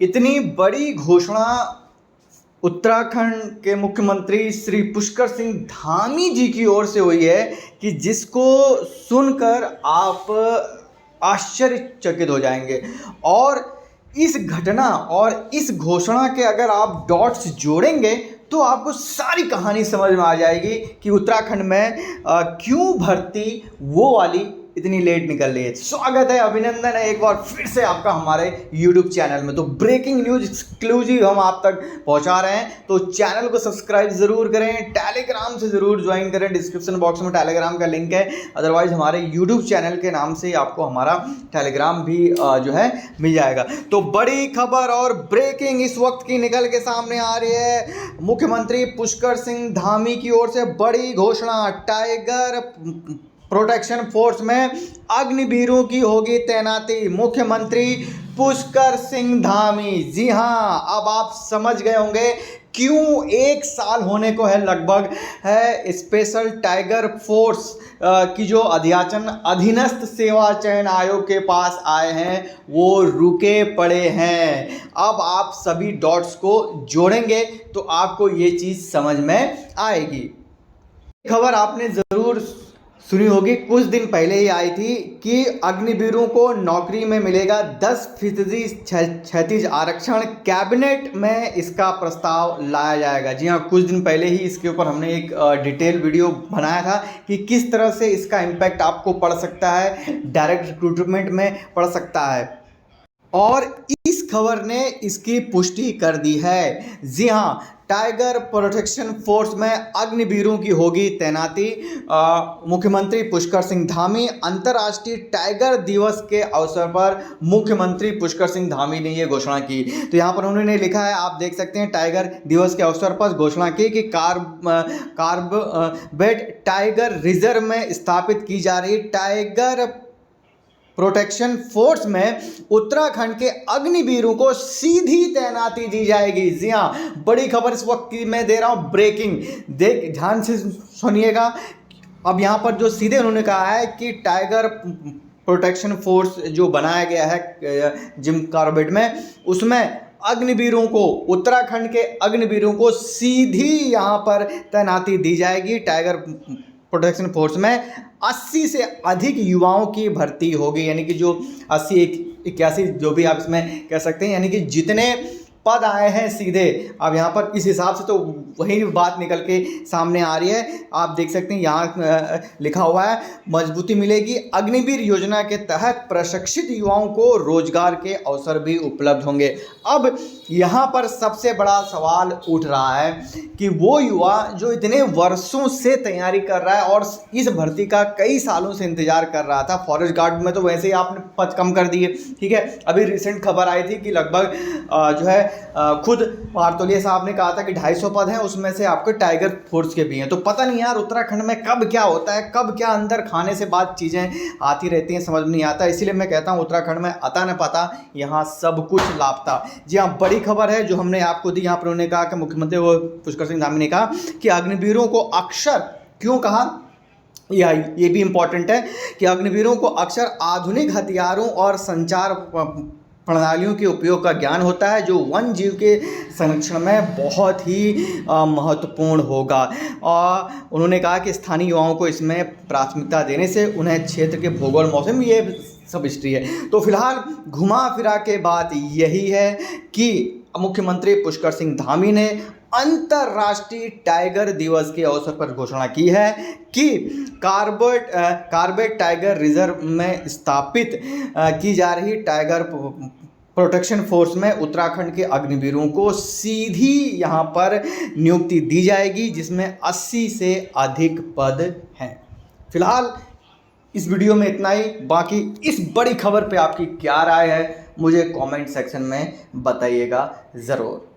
इतनी बड़ी घोषणा उत्तराखंड के मुख्यमंत्री श्री पुष्कर सिंह धामी जी की ओर से हुई है कि जिसको सुनकर आप आश्चर्यचकित हो जाएंगे। और इस घटना और इस घोषणा के अगर आप डॉट्स जोड़ेंगे तो आपको सारी कहानी समझ में आ जाएगी कि उत्तराखंड में क्यों भर्ती वो वाली इतनी लेट निकल रही है। स्वागत है, अभिनंदन है एक बार फिर से आपका हमारे YouTube चैनल में। तो ब्रेकिंग न्यूज एक्सक्लूसिव हम आप तक पहुंचा रहे हैं, तो चैनल को सब्सक्राइब जरूर करें, टेलीग्राम से जरूर ज्वाइन करें। डिस्क्रिप्शन बॉक्स में टेलीग्राम का लिंक है, अदरवाइज हमारे YouTube चैनल के नाम से आपको हमारा टेलीग्राम भी जो है मिल जाएगा। तो बड़ी खबर और ब्रेकिंग इस वक्त की निकल के सामने आ रही है। मुख्यमंत्री पुष्कर सिंह धामी की ओर से बड़ी घोषणा, टाइगर प्रोटेक्शन फोर्स में अग्निवीरों की होगी तैनाती। मुख्यमंत्री पुष्कर सिंह धामी, जी हां, अब आप समझ गए होंगे क्यों 1 साल होने को है लगभग है स्पेशल टाइगर फोर्स की जो अधीनस्थ सेवा चयन आयोग के पास आए हैं वो रुके पड़े हैं। अब आप सभी डॉट्स को जोड़ेंगे तो आपको ये चीज़ समझ में आएगी। खबर आपने ज़रूर सुनी होगी, कुछ दिन पहले ही आई थी कि अग्निवीरों को नौकरी में मिलेगा 10% क्षैतिज आरक्षण। कैबिनेट में इसका प्रस्ताव लाया जाएगा। जी हाँ, कुछ दिन पहले ही इसके ऊपर हमने एक डिटेल वीडियो बनाया था कि किस तरह से इसका इम्पैक्ट आपको पड़ सकता है, डायरेक्ट रिक्रूटमेंट में पड़ सकता है। और इस खबर ने इसकी पुष्टि कर दी है। जी हाँ, टाइगर प्रोटेक्शन फोर्स में अग्निवीरों की होगी तैनाती। मुख्यमंत्री पुष्कर सिंह धामी, अंतर्राष्ट्रीय टाइगर दिवस के अवसर पर मुख्यमंत्री पुष्कर सिंह धामी ने ये घोषणा की। तो यहाँ पर उन्होंने लिखा है, आप देख सकते हैं, टाइगर दिवस के अवसर पर घोषणा की कि कार्बेट टाइगर रिजर्व में स्थापित की जा रही टाइगर प्रोटेक्शन फोर्स में उत्तराखंड के अग्निवीरों को सीधी तैनाती दी जाएगी। जी हाँ, बड़ी खबर इस वक्त की मैं दे रहा हूं, ब्रेकिंग, देख ध्यान से सुनिएगा। अब यहाँ पर जो सीधे उन्होंने कहा है कि टाइगर प्रोटेक्शन फोर्स जो बनाया गया है जिम कॉर्बेट में, उसमें अग्निवीरों को, उत्तराखंड के अग्निवीरों को सीधी यहाँ पर तैनाती दी जाएगी। टाइगर प्रोटेक्शन फोर्स में 80 से अधिक युवाओं की भर्ती होगी, यानी कि जो 80 81 जो भी आप इसमें कह सकते हैं, यानी कि जितने पद आए हैं सीधे, अब यहाँ पर इस हिसाब से तो वही बात निकल के सामने आ रही है। आप देख सकते हैं यहाँ लिखा हुआ है, मजबूती मिलेगी। अग्निवीर योजना के तहत प्रशिक्षित युवाओं को रोजगार के अवसर भी उपलब्ध होंगे। अब यहाँ पर सबसे बड़ा सवाल उठ रहा है कि वो युवा जो इतने वर्षों से तैयारी कर रहा है और इस भर्ती का कई सालों से इंतजार कर रहा था। फॉरेस्ट गार्ड में तो वैसे ही आपने पद कम कर दिए, ठीक है। अभी रिसेंट खबर आई थी कि लगभग जो है खुद पारतोलिया साहब ने कहा था कि 250 पद हैं, उसमें से आपके टाइगर फोर्स के भी हैं। तो पता नहीं यार उत्तराखंड में कब क्या होता है, कब क्या अंदर खाने से बाद चीज़ें आती रहती हैं, समझ नहीं आता। इसीलिए मैं कहता हूँ उत्तराखंड में अता न पता, यहाँ सब कुछ लापता। जी हाँ, बड़ी खबर है जो हमने आपको दी। यहाँ पर उन्होंने कहा कि मुख्यमंत्री पुष्कर सिंह धामी ने कहा कि अग्निवीरों को अक्सर, क्यों कहा ये भी इम्पॉर्टेंट है कि अग्निवीरों को अक्सर आधुनिक हथियारों और संचार प्रणालियों के उपयोग का ज्ञान होता है, जो वन जीव के संरक्षण में बहुत ही महत्वपूर्ण होगा। और उन्होंने कहा कि स्थानीय युवाओं को इसमें प्राथमिकता देने से उन्हें क्षेत्र के भूगोल, मौसम, ये सब हिस्ट्री है। तो फिलहाल घुमा फिरा के बात यही है कि मुख्यमंत्री पुष्कर सिंह धामी ने अंतर्राष्ट्रीय टाइगर दिवस के अवसर पर घोषणा की है कि कार्बेट टाइगर रिजर्व में स्थापित की जा रही टाइगर प्रोटेक्शन फोर्स में उत्तराखंड के अग्निवीरों को सीधी यहाँ पर नियुक्ति दी जाएगी, जिसमें 80 से अधिक पद हैं। फिलहाल इस वीडियो में इतना ही। बाकी इस बड़ी खबर पे आपकी क्या राय है मुझे कमेंट सेक्शन में बताइएगा ज़रूर।